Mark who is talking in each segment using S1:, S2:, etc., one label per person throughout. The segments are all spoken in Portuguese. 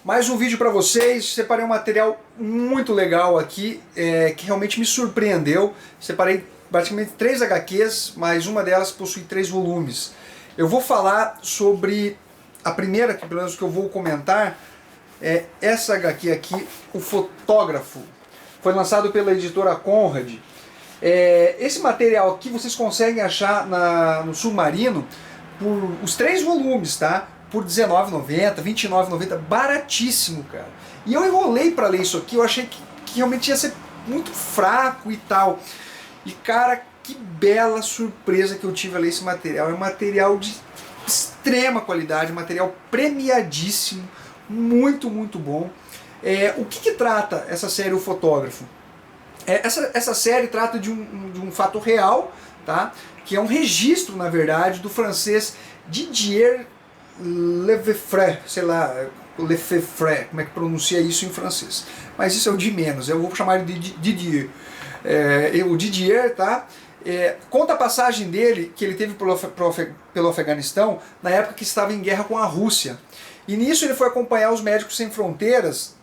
S1: Mais um vídeo para vocês. Separei um material muito legal aqui, que realmente me surpreendeu. Separei praticamente 3 HQs, mas uma delas possui 3 volumes. Eu vou falar sobre a primeira, que pelo menos que eu vou comentar, é essa HQ aqui, O Fotógrafo. Foi lançado pela editora Conrad. Esse material aqui vocês conseguem achar no Submarino por os 3 volumes, tá? Por R$19,90, R$29,90, baratíssimo, cara. E eu enrolei para ler isso aqui, eu achei que realmente ia ser muito fraco e tal. E cara, que bela surpresa que eu tive a ler esse material. É um material de extrema qualidade, material premiadíssimo, muito, muito bom. O que trata essa série O Fotógrafo? Essa série trata de um fato real, tá? Que é um registro, na verdade, do francês Didier Lefebvre, sei lá, Lefebvre, como é que pronuncia isso em francês. Mas isso é o de menos, eu vou chamar ele de Didier. O Didier, tá? Conta a passagem dele, que ele teve pelo Afeganistão, na época que estava em guerra com a Rússia. E nisso ele foi acompanhar os Médicos Sem Fronteiras,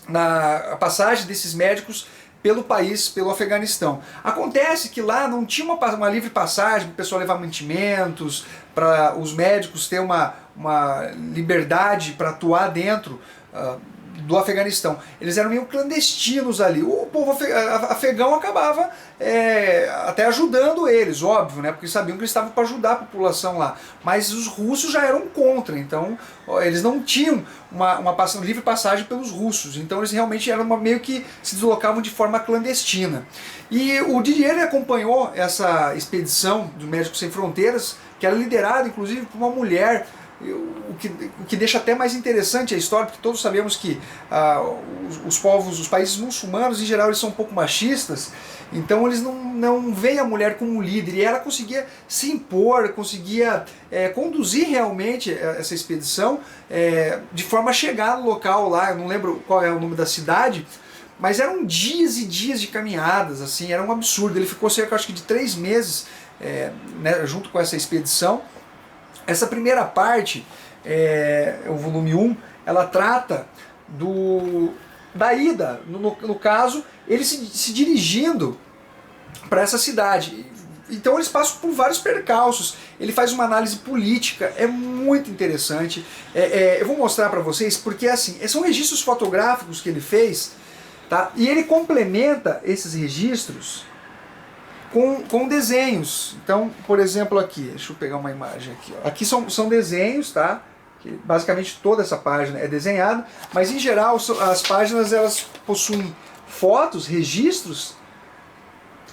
S1: na passagem desses médicos pelo país, pelo Afeganistão. Acontece que lá não tinha uma livre passagem para o pessoal levar mantimentos, para os médicos ter uma liberdade para atuar dentro do Afeganistão. Eles eram meio clandestinos ali. O povo afegão acabava até ajudando eles, óbvio, né? Porque sabiam que eles estavam para ajudar a população lá. Mas os russos já eram contra, então eles não tinham uma livre passagem pelos russos. Então eles realmente eram meio que se deslocavam de forma clandestina. E o Didier acompanhou essa expedição do Médicos Sem Fronteiras, que era liderada inclusive por uma mulher. O que deixa até mais interessante a história, porque todos sabemos que os países muçulmanos em geral eles são um pouco machistas, então eles não veem a mulher como líder, e ela conseguia se impor, conseguia conduzir realmente essa expedição de forma a chegar no local lá. Eu não lembro qual é o nome da cidade, mas eram dias e dias de caminhadas, assim, era um absurdo. Ele ficou cerca, acho que de 3 meses né, junto com essa expedição. Essa primeira parte, o volume 1, ela trata da ida, no caso, eles se dirigindo para essa cidade. Então eles passam por vários percalços, ele faz uma análise política, é muito interessante. Eu vou mostrar para vocês, porque assim, são registros fotográficos que ele fez, tá? E ele complementa esses registros com desenhos. Então, por exemplo, aqui, deixa eu pegar uma imagem aqui. Aqui são desenhos, tá? Que basicamente toda essa página é desenhada, mas em geral as páginas elas possuem fotos, registros,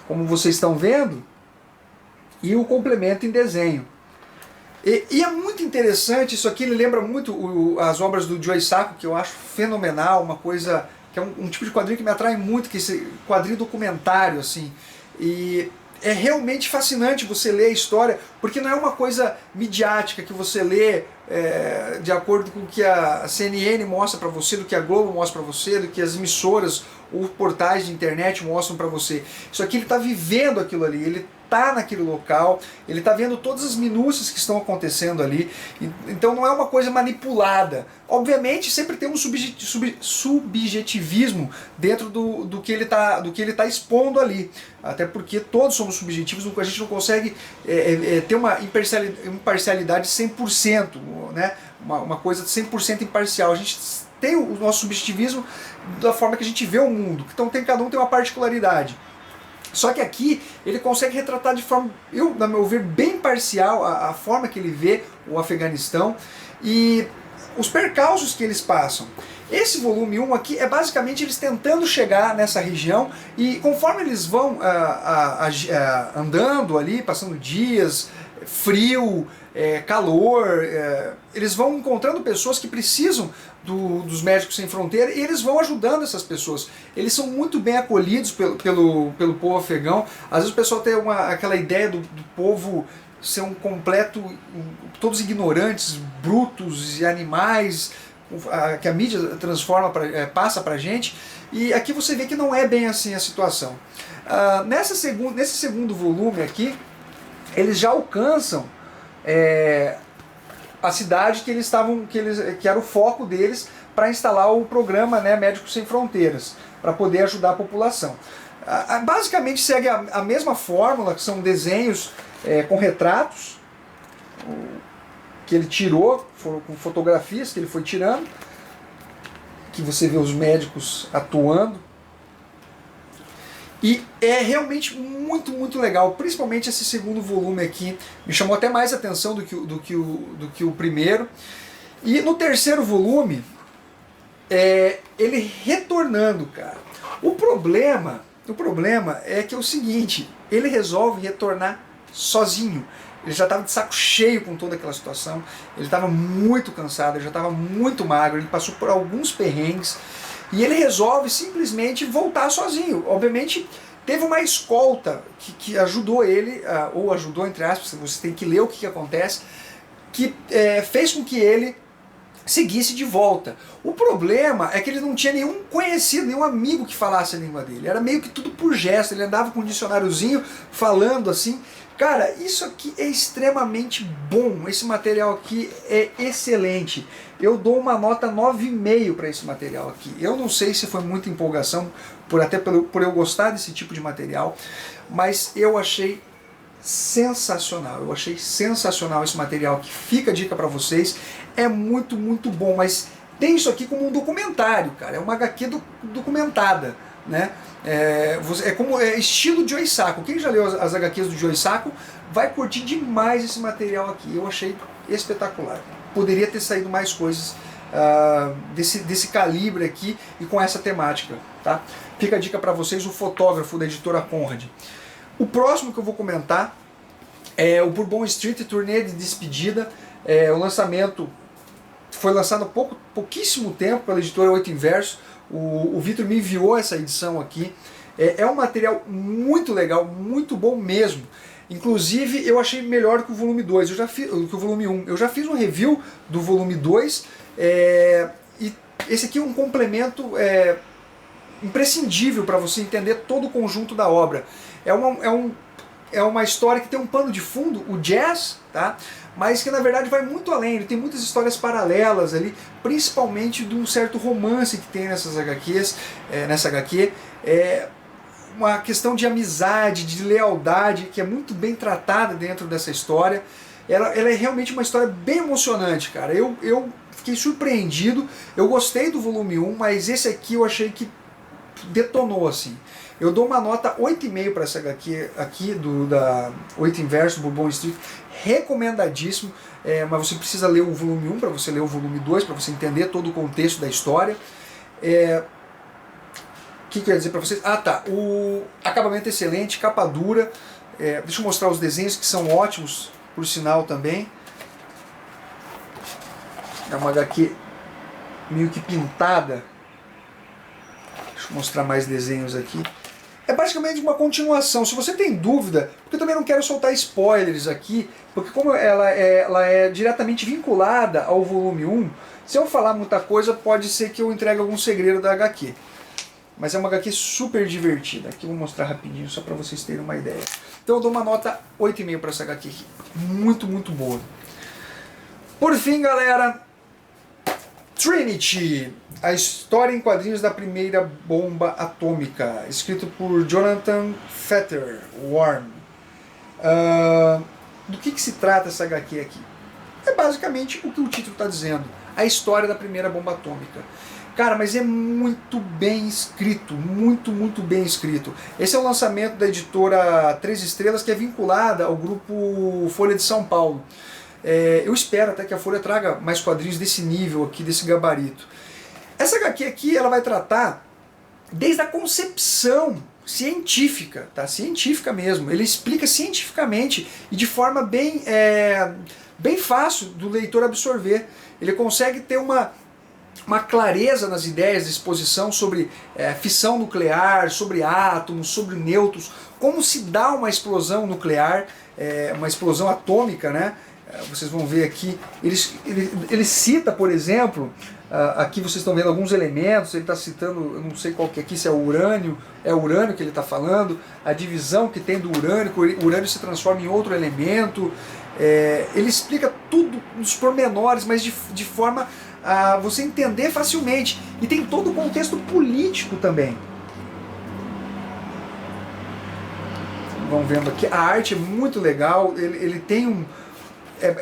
S1: como vocês estão vendo, e o complemento em desenho. E é muito interessante isso aqui, ele lembra muito as obras do Joe Sacco, que eu acho fenomenal, uma coisa que é um tipo de quadrinho que me atrai muito, que é esse quadrinho documentário, assim. E é realmente fascinante você ler a história, porque não é uma coisa midiática que você lê de acordo com o que a CNN mostra para você, do que a Globo mostra para você, do que as emissoras ou portais de internet mostram para você. Isso aqui ele está vivendo aquilo ali, ele está naquele local, ele está vendo todas as minúcias que estão acontecendo ali, então não é uma coisa manipulada. Obviamente sempre tem um subjetivismo dentro do que ele está expondo ali, até porque todos somos subjetivos, a gente não consegue ter uma imparcialidade 100%, né? uma coisa 100% imparcial. A gente tem o nosso subjetivismo da forma que a gente vê o mundo, então cada um tem uma particularidade. Só que aqui ele consegue retratar de forma, na meu ver, bem parcial a forma que ele vê o Afeganistão e os percalços que eles passam. Esse volume 1 aqui é basicamente eles tentando chegar nessa região, e conforme eles vão andando ali, passando dias, frio, calor, eles vão encontrando pessoas que precisam dos Médicos Sem Fronteira, e eles vão ajudando essas pessoas. Eles são muito bem acolhidos pelo povo afegão. Às vezes o pessoal tem aquela ideia do povo ser todos ignorantes, brutos e animais, que a mídia passa pra gente, e aqui você vê que não é bem assim a situação. Nesse segundo volume aqui, eles já alcançam a cidade que era o foco deles para instalar o programa, né, Médicos Sem Fronteiras, para poder ajudar a população. Basicamente segue a mesma fórmula, que são desenhos com retratos que ele tirou, com fotografias que ele foi tirando, que você vê os médicos atuando. E é realmente muito, muito legal, principalmente esse segundo volume aqui. Me chamou até mais atenção do que o primeiro. E no terceiro volume, ele retornando, cara. O problema é que é o seguinte, ele resolve retornar sozinho. Ele já estava de saco cheio com toda aquela situação, ele estava muito cansado, ele já estava muito magro, ele passou por alguns perrengues, e ele resolve simplesmente voltar sozinho. Obviamente teve uma escolta que ajudou ele, ou ajudou entre aspas, você tem que ler o que acontece, que fez com que ele seguisse de volta. O problema é que ele não tinha nenhum conhecido, nenhum amigo que falasse a língua dele. Era meio que tudo por gesto, ele andava com um dicionáriozinho falando assim. Cara, isso aqui é extremamente bom, esse material aqui é excelente. Eu dou uma nota 9,5 para esse material aqui. Eu não sei se foi muita empolgação, por eu gostar desse tipo de material, mas eu achei sensacional. Eu achei sensacional esse material aqui. Fica a dica para vocês. É muito, muito bom, mas tem isso aqui como um documentário, cara. É uma HQ documentada, né? Como estilo Joe Sacco. Quem já leu as HQs do Joe Sacco vai curtir demais esse material aqui. Eu achei espetacular. Poderia ter saído mais coisas desse calibre aqui e com essa temática, tá? Fica a dica para vocês, o Fotógrafo, da editora Conrad. O próximo que eu vou comentar é o Bourbon Street Turnê de Despedida. O lançamento foi lançado há pouquíssimo tempo pela editora Oito Inverso. O Vitor me enviou essa edição aqui. É um material muito legal, muito bom mesmo. Inclusive eu achei melhor que o volume 2, que o volume 1. Eu já fiz um review do volume 2 e esse aqui é um complemento imprescindível para você entender todo o conjunto da obra. É uma história que tem um pano de fundo, o jazz, tá? Mas que na verdade vai muito além. Ele tem muitas histórias paralelas ali, principalmente de um certo romance que tem nessa HQ. Uma questão de amizade, de lealdade, que é muito bem tratada dentro dessa história. Ela é realmente uma história bem emocionante, cara. Eu fiquei surpreendido. Eu gostei do volume 1, mas esse aqui eu achei que detonou assim. Eu dou uma nota 8,5 para essa HQ aqui, da Oito Inverso, Bourbon Street. Recomendadíssimo, mas você precisa ler o volume 1 para você ler o volume 2, para você entender todo o contexto da história. O que eu ia dizer para vocês? O acabamento excelente, capa dura. Deixa eu mostrar os desenhos que são ótimos, por sinal também. É uma HQ meio que pintada. Deixa eu mostrar mais desenhos aqui. É basicamente uma continuação. Se você tem dúvida, porque eu também não quero soltar spoilers aqui, porque como ela é diretamente vinculada ao volume 1, se eu falar muita coisa, pode ser que eu entregue algum segredo da HQ. Mas é uma HQ super divertida. Aqui eu vou mostrar rapidinho, só para vocês terem uma ideia. Então eu dou uma nota 8,5 para essa HQ aqui. Muito, muito boa. Por fim, galera, Trinity, a história em quadrinhos da primeira bomba atômica, escrito por Jonathan Fetter Worm. Do que se trata essa HQ aqui? É basicamente o que o título está dizendo, a história da primeira bomba atômica. Cara, mas é muito bem escrito, muito, muito bem escrito. Esse é o lançamento da editora Três Estrelas, que é vinculada ao grupo Folha de São Paulo. Eu espero até que a Folha traga mais quadrinhos desse nível aqui, desse gabarito. Essa HQ aqui, ela vai tratar desde a concepção científica, tá? Científica mesmo. Ele explica cientificamente e de forma bem fácil do leitor absorver. Ele consegue ter uma clareza nas ideias de exposição sobre fissão nuclear, sobre átomos, sobre nêutrons, como se dá uma explosão nuclear, uma explosão atômica, né? Vocês vão ver aqui, ele cita, por exemplo, aqui vocês estão vendo alguns elementos, ele está citando, eu não sei qual que é aqui, se é o urânio que ele está falando, a divisão que tem do urânio, que o urânio se transforma em outro elemento, Ele explica tudo nos pormenores, mas de forma a você entender facilmente. E tem todo o contexto político também. Vamos vendo aqui, a arte é muito legal, ele tem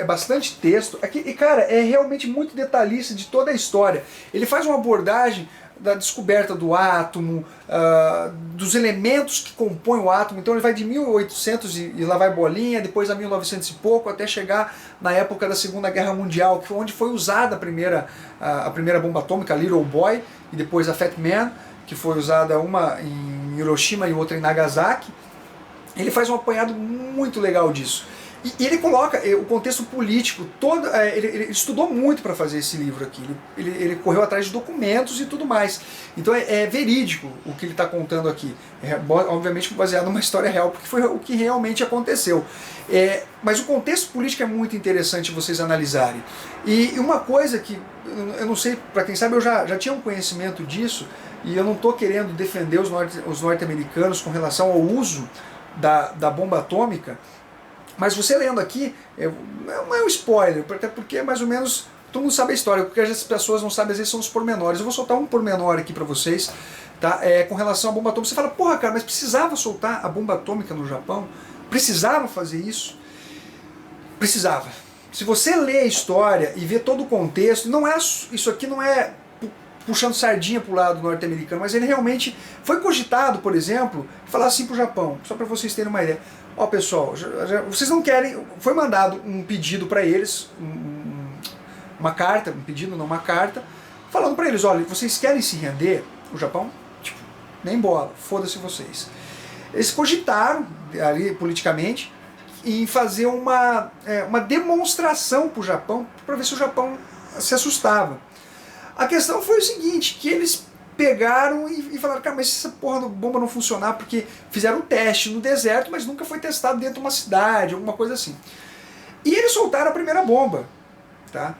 S1: bastante texto. Aqui, e cara, é realmente muito detalhista de toda a história. Ele faz uma abordagem da descoberta do átomo, dos elementos que compõem o átomo. Então ele vai de 1800 e lá vai bolinha, depois a 1900 e pouco, até chegar na época da Segunda Guerra Mundial, onde foi usada a primeira bomba atômica, a Little Boy, e depois a Fat Man, que foi usada uma em Hiroshima e outra em Nagasaki. Ele faz um apanhado muito legal disso. E ele coloca o contexto político todo. Ele estudou muito para fazer esse livro aqui. Ele correu atrás de documentos e tudo mais. Então é verídico o que ele está contando aqui. Obviamente baseado numa história real, porque foi o que realmente aconteceu. Mas o contexto político é muito interessante vocês analisarem. E uma coisa que, eu não sei, para quem sabe, eu já tinha um conhecimento disso, e eu não estou querendo defender os norte-americanos com relação ao uso da bomba atômica. Mas você lendo aqui, não é um spoiler, até porque é mais ou menos, todo mundo sabe a história, porque as pessoas não sabem, às vezes são os pormenores. Eu vou soltar um pormenor aqui pra vocês, tá? Com relação à bomba atômica. Você fala, porra cara, mas precisava soltar a bomba atômica no Japão? Precisava fazer isso? Precisava. Se você lê a história e vê todo o contexto, isso aqui não é puxando sardinha pro lado norte-americano, mas ele realmente foi cogitado, por exemplo, falar assim pro Japão, só para vocês terem uma ideia. Ó pessoal, vocês não querem... Foi mandado um pedido para eles, uma carta, um pedido, não uma carta, falando para eles, olha, vocês querem se render? O Japão, tipo, nem bola, foda-se vocês. Eles cogitaram, ali politicamente, em fazer uma demonstração pro Japão, para ver se o Japão se assustava. A questão foi o seguinte, que eles pegaram e falaram, cara, mas se essa porra da bomba não funcionar, porque fizeram um teste no deserto, mas nunca foi testado dentro de uma cidade, alguma coisa assim. E eles soltaram a primeira bomba, tá?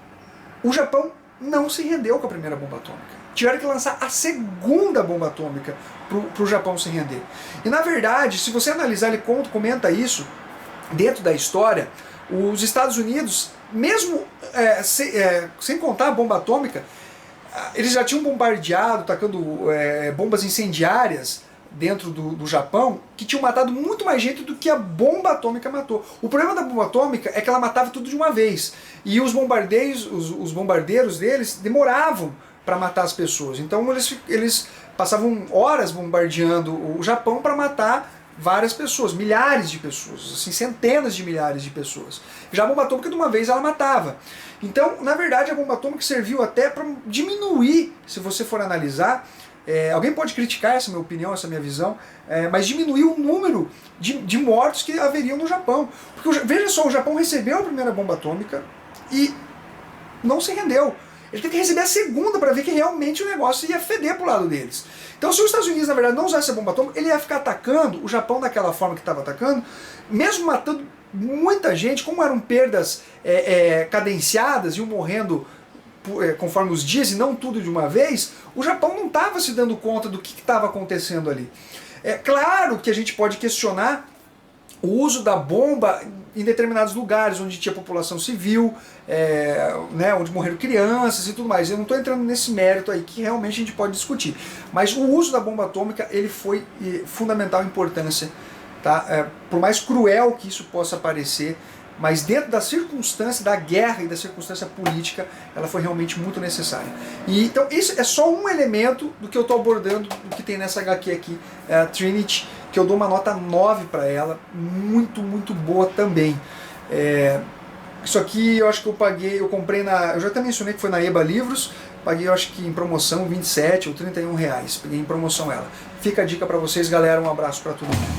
S1: O Japão não se rendeu com a primeira bomba atômica. Tiveram que lançar a segunda bomba atômica pro Japão se render. E na verdade, se você analisar, ele comenta isso dentro da história, os Estados Unidos, mesmo sem contar a bomba atômica, eles já tinham bombardeado, tacando bombas incendiárias dentro do Japão, que tinham matado muito mais gente do que a bomba atômica matou. O problema da bomba atômica é que ela matava tudo de uma vez. E os bombardeiros deles demoravam para matar as pessoas. Então eles passavam horas bombardeando o Japão para matar várias pessoas, milhares de pessoas, assim, centenas de milhares de pessoas. Já a bomba atômica de uma vez ela matava. Então, na verdade, a bomba atômica serviu até para diminuir, se você for analisar, alguém pode criticar essa minha opinião, essa minha visão, mas diminuir o número de mortos que haveriam no Japão. Porque, veja só, o Japão recebeu a primeira bomba atômica e não se rendeu. Ele teve que receber a segunda para ver que realmente o negócio ia feder pro lado deles. Então se os Estados Unidos, na verdade, não usasse a bomba atômica, ele ia ficar atacando o Japão daquela forma que estava atacando, mesmo matando muita gente, como eram perdas cadenciadas, iam morrendo conforme os dias e não tudo de uma vez, o Japão não estava se dando conta do que estava acontecendo ali. É claro que a gente pode questionar o uso da bomba em determinados lugares onde tinha população civil, onde morreram crianças e tudo mais. Eu não estou entrando nesse mérito aí que realmente a gente pode discutir. Mas o uso da bomba atômica ele foi fundamental importância, tá? Por mais cruel que isso possa parecer, mas dentro da circunstância da guerra e da circunstância política, ela foi realmente muito necessária. E, então isso é só um elemento do que eu estou abordando, do que tem nessa HQ aqui, a Trinity, que eu dou uma nota 9 para ela, muito, muito boa também. Isso aqui eu acho que eu comprei eu já até mencionei que foi na EBA Livros, paguei eu acho que em promoção 27 ou 31 reais, peguei em promoção ela. Fica a dica para vocês, galera, um abraço para todo mundo.